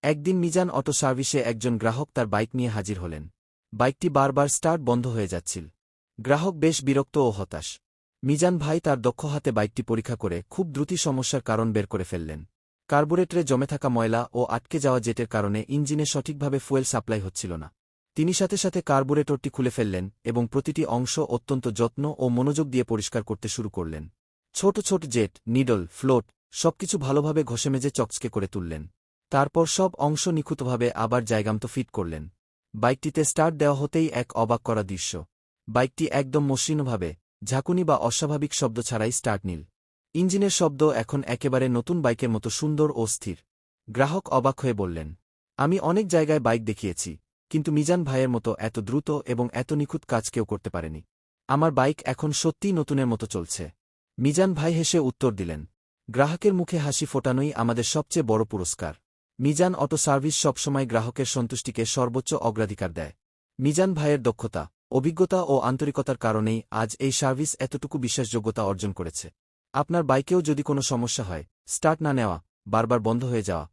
একদিন মিজান অটো সার্ভিসে একজন গ্রাহক তার বাইক নিয়ে হাজির হলেন। বাইকটি বারবার স্টার্ট বন্ধ হয়ে যাচ্ছিল। গ্রাহক বেশ বিরক্ত ও হতাশ। মিজান ভাই তার দক্ষ হাতে বাইকটি পরীক্ষা করে খুব দ্রুতই সমস্যার কারণ বের করে ফেললেন। কার্বুরেটরে জমে থাকা ময়লা ও আটকে যাওয়া জেটের কারণে ইঞ্জিনে সঠিকভাবে ফুয়েল সাপ্লাই হচ্ছিল না। তিনি সাথে সাথে কার্বুরেটরটি খুলে ফেললেন এবং প্রতিটি অংশ অত্যন্ত যত্ন ও মনোযোগ দিয়ে পরিষ্কার করতে শুরু করলেন। ছোট ছোট জেট, নিডল, ফ্লোট সবকিছু ভালোভাবে ঘষেমেজে চকচকে করে তুললেন। তারপর সব অংশ নিখুঁতভাবে আবার জায়গামতো ফিট করলেন। বাইকটিতে স্টার্ট দেওয়া হতেই এক অবাক করা দৃশ্য। বাইকটি একদম মসৃণভাবে, ঝাঁকুনি বা অস্বাভাবিক শব্দ ছাড়াই স্টার্ট নিল। ইঞ্জিনের শব্দ এখন একেবারে নতুন বাইকের মতো সুন্দর ও স্থির। গ্রাহক অবাক হয়ে বললেন, আমি অনেক জায়গায় বাইক দেখিয়েছি, কিন্তু মিজান ভাইয়ের মতো এত দ্রুত এবং এত নিখুঁত কাজ কেউ করতে পারেনি। আমার বাইক এখন সত্যিই নতুনের মতো চলছে। মিজান ভাই হেসে উত্তর দিলেন, গ্রাহকের মুখে হাসি ফোটানোই আমাদের সবচেয়ে বড় পুরস্কার। মিজান অটো সার্ভিস সবসময় গ্রাহকের সন্তুষ্টিকে সর্বোচ্চ অগ্রাধিকার দেয়। মিজান ভাইয়ের দক্ষতা, অভিজ্ঞতা ও আন্তরিকতার কারণেই আজ এই সার্ভিস এতটুকু বিশ্বাসযোগ্যতা অর্জন করেছে। আপনার বাইকেও যদি কোনো সমস্যা হয়, স্টার্ট না নেওয়া, বারবার বন্ধ হয়ে যাওয়া